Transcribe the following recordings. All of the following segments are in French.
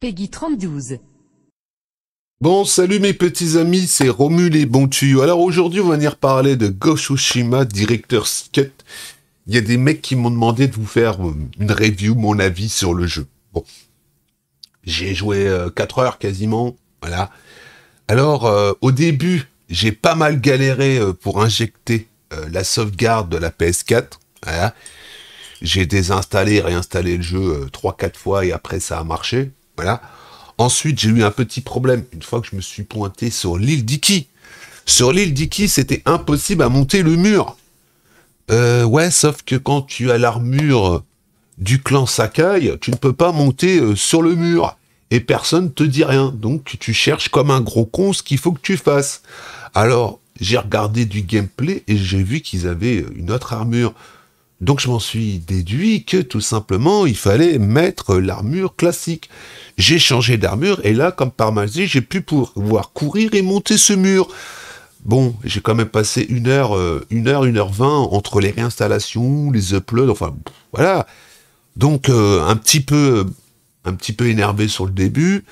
Peggy 3012. Bon, salut mes petits amis, c'est Romul et Bon Tuyau. Alors aujourd'hui, on va venir parler de Ghost of Tsushima, directeur Cut. Il y a des mecs qui m'ont demandé de vous faire une review, mon avis sur le jeu. Bon, j'ai joué 4 heures quasiment, voilà. Alors, au début, j'ai pas mal galéré pour injecter la sauvegarde de la PS4, voilà. J'ai désinstallé et réinstallé le jeu 3-4 fois et après ça a marché, voilà. Ensuite, j'ai eu un petit problème, une fois que je me suis pointé sur l'île d'Iki. Sur l'île d'Iki, c'était impossible à monter le mur. Ouais, sauf que quand tu as l'armure du clan Sakai, tu ne peux pas monter sur le mur. Et personne te dit rien. Donc, tu cherches comme un gros con ce qu'il faut que tu fasses. Alors, j'ai regardé du gameplay et j'ai vu qu'ils avaient une autre armure. Donc je m'en suis déduit que tout simplement il fallait mettre l'armure classique. J'ai changé d'armure et là, comme par magie, j'ai pu pouvoir courir et monter ce mur. Bon, j'ai quand même passé 1h20 entre les réinstallations, les uploads, enfin voilà. Donc un petit peu énervé sur le début.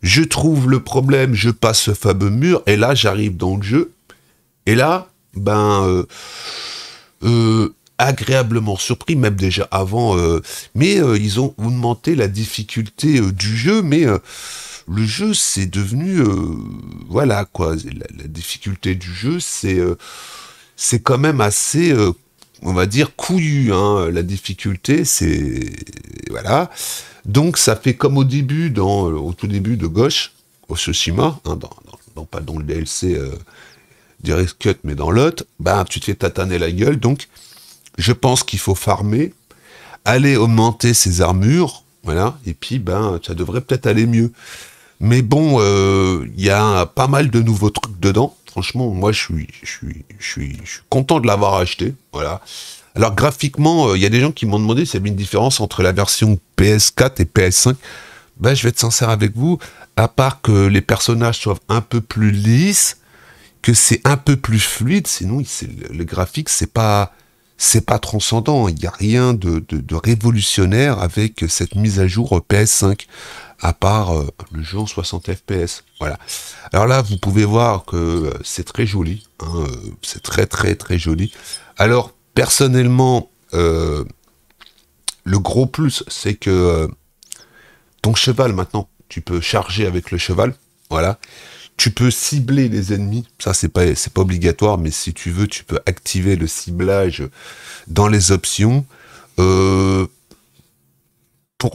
Je trouve le problème, je passe ce fameux mur et là j'arrive dans le jeu. Et là, agréablement surpris, même déjà avant, mais ils ont augmenté la difficulté du jeu, mais le jeu c'est devenu, voilà quoi, la difficulté du jeu c'est quand même assez, on va dire, couillu, hein, la difficulté, c'est, voilà, donc ça fait comme au début, au tout début de Ghost of Tsushima, hein, pas dans le DLC Direct Cut, mais dans l'autre, tu te fais tataner la gueule, donc je pense qu'il faut farmer, aller augmenter ses armures, voilà, et puis ça devrait peut-être aller mieux. Mais bon, il y a pas mal de nouveaux trucs dedans. Franchement, moi je suis content de l'avoir acheté, voilà. Alors graphiquement, il y a des gens qui m'ont demandé s'il y avait une différence entre la version PS4 et PS5. Je vais être sincère avec vous, à part que les personnages soient un peu plus lisses, que c'est un peu plus fluide, sinon le graphique c'est pas transcendant, il n'y a rien de révolutionnaire avec cette mise à jour PS5, à part le jeu en 60 FPS, voilà. Alors là, vous pouvez voir que c'est très joli, hein, c'est très très très joli. Alors, personnellement, le gros plus, c'est que ton cheval, maintenant, tu peux charger avec le cheval, voilà. Tu peux cibler les ennemis, ça c'est pas obligatoire, mais si tu veux, tu peux activer le ciblage dans les options. Pour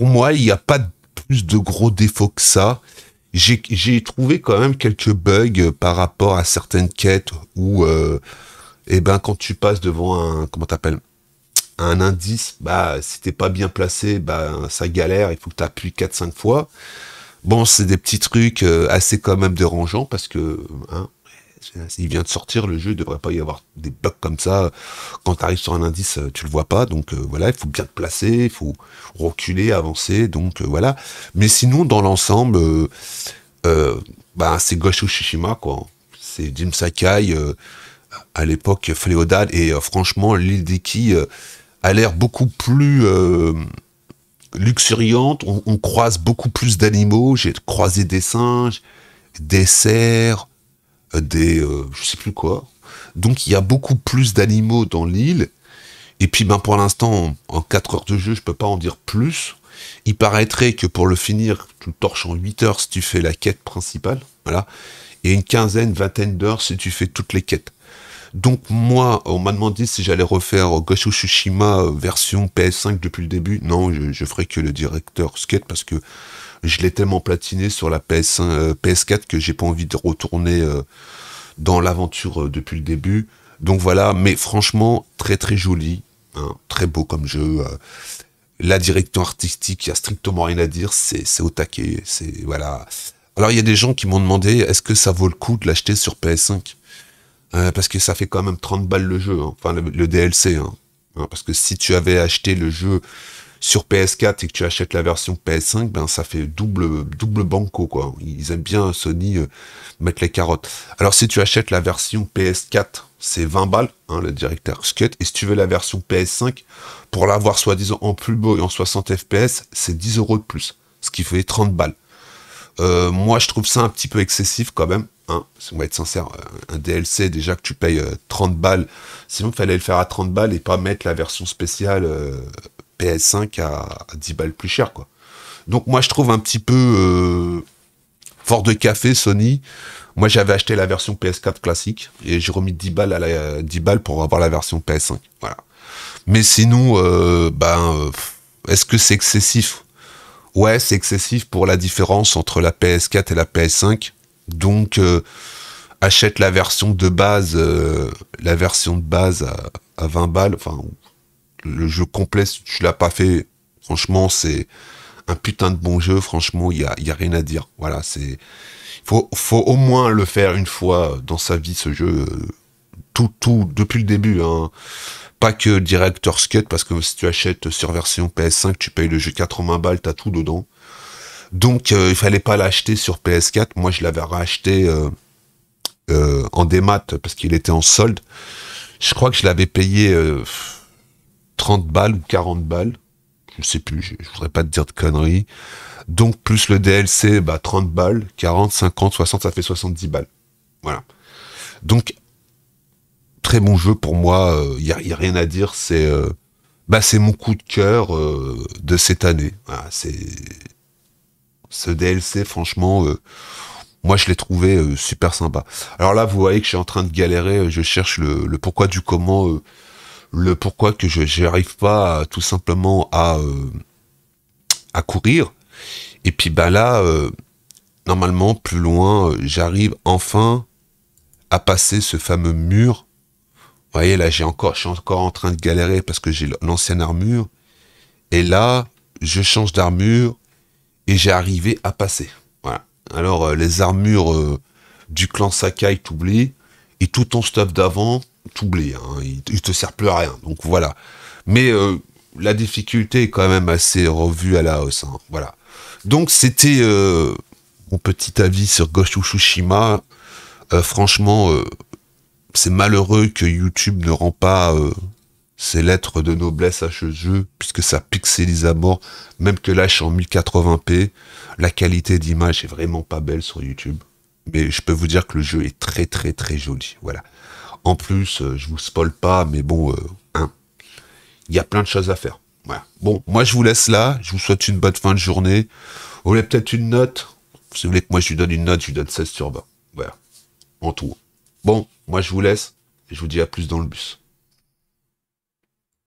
moi, il n'y a pas plus de gros défauts que ça. J'ai trouvé quand même quelques bugs par rapport à certaines quêtes où, quand tu passes devant un indice, si t'es pas bien placé, ça galère, il faut que tu appuies 4-5 fois. Bon, c'est des petits trucs assez quand même dérangeants parce que, hein, il vient de sortir le jeu, il devrait pas y avoir des bugs comme ça. Quand tu arrives sur un indice, tu le vois pas, donc voilà, il faut bien te placer, il faut reculer, avancer, donc voilà. Mais sinon, dans l'ensemble, c'est Ghost of Tsushima, quoi. C'est Jim Sakai à l'époque féodale et franchement, l'île d'Iki a l'air beaucoup plus luxuriante, on croise beaucoup plus d'animaux, j'ai croisé des singes, des cerfs, je sais plus quoi. Donc il y a beaucoup plus d'animaux dans l'île, et puis pour l'instant, en 4 heures de jeu, je peux pas en dire plus. Il paraîtrait que pour le finir, tu le torches en 8 heures si tu fais la quête principale, voilà, et une vingtaine d'heures si tu fais toutes les quêtes. Donc moi, on m'a demandé si j'allais refaire Ghost of Tsushima version PS5 depuis le début. Non, je ferai que le directeur Skate parce que je l'ai tellement platiné sur la PS4 que j'ai pas envie de retourner dans l'aventure depuis le début. Donc voilà, mais franchement, très très joli, hein, très beau comme jeu. La direction artistique, il y a strictement rien à dire, c'est au taquet, c'est voilà. Alors il y a des gens qui m'ont demandé, est-ce que ça vaut le coup de l'acheter sur PS5 ? Parce que ça fait quand même 30 balles le jeu, hein. Enfin le DLC, hein. Parce que si tu avais acheté le jeu sur PS4 et que tu achètes la version PS5, ça fait double banco, quoi. Ils aiment bien Sony mettre les carottes. Alors si tu achètes la version PS4, c'est 20 balles, hein, le Director's Cut, et si tu veux la version PS5, pour l'avoir soi-disant en plus beau et en 60 FPS, c'est 10 € de plus, ce qui fait 30 balles. Moi, je trouve ça un petit peu excessif quand même. Hein, si on va être sincère, un DLC déjà que tu payes 30 balles. Sinon, il fallait le faire à 30 balles et pas mettre la version spéciale PS5 à 10 balles plus cher, quoi. Donc moi, je trouve un petit peu fort de café, Sony. Moi, j'avais acheté la version PS4 classique et j'ai remis 10 balles, 10 balles pour avoir la version PS5. Voilà. Mais sinon, est-ce que c'est excessif? Ouais, c'est excessif pour la différence entre la PS4 et la PS5. Donc, achète la version de base à 20 balles. Enfin, le jeu complet, si tu l'as pas fait, franchement, c'est un putain de bon jeu. Franchement, y a rien à dire. Voilà, faut au moins le faire une fois dans sa vie, ce jeu. Tout, depuis le début, hein. Pas que Director's Cut, parce que si tu achètes sur version PS5, tu payes le jeu 80 balles, t'as tout dedans. Donc, il fallait pas l'acheter sur PS4. Moi, je l'avais racheté en démat parce qu'il était en solde. Je crois que je l'avais payé 30 balles ou 40 balles. Je sais plus, je voudrais pas te dire de conneries. Donc, plus le DLC, 30 balles, 40, 50, 60, ça fait 70 balles. Voilà. Donc, très bon jeu pour moi, y a rien à dire, c'est mon coup de cœur de cette année. Voilà, ce DLC, franchement, moi je l'ai trouvé super sympa. Alors là, vous voyez que je suis en train de galérer, je cherche le pourquoi du comment, le pourquoi que je j'arrive pas tout simplement à courir. Et puis là, normalement, plus loin, j'arrive enfin à passer ce fameux mur. Vous voyez, là, je suis encore en train de galérer parce que j'ai l'ancienne armure. Et là, je change d'armure et j'ai arrivé à passer. Voilà. Alors, les armures du clan Sakai, t'oublies. Et tout ton stuff d'avant, t'oublies. Hein, il te sert plus à rien. Donc, voilà. Mais la difficulté est quand même assez revue à la hausse. Hein, voilà. Donc, c'était mon petit avis sur Ghost of Tsushima. Franchement... c'est malheureux que YouTube ne rend pas ses lettres de noblesse à ce jeu, puisque ça pixelise à mort, même que là je suis en 1080p, la qualité d'image est vraiment pas belle sur YouTube, mais je peux vous dire que le jeu est très très très joli, voilà. En plus, je vous spoil pas, mais bon, il y a plein de choses à faire, voilà. Bon, moi je vous laisse là, je vous souhaite une bonne fin de journée, vous voulez peut-être une note? Si vous voulez que moi je lui donne une note, je lui donne 16 sur 20, voilà, en tout. Bon, moi je vous laisse, et je vous dis à plus dans le bus.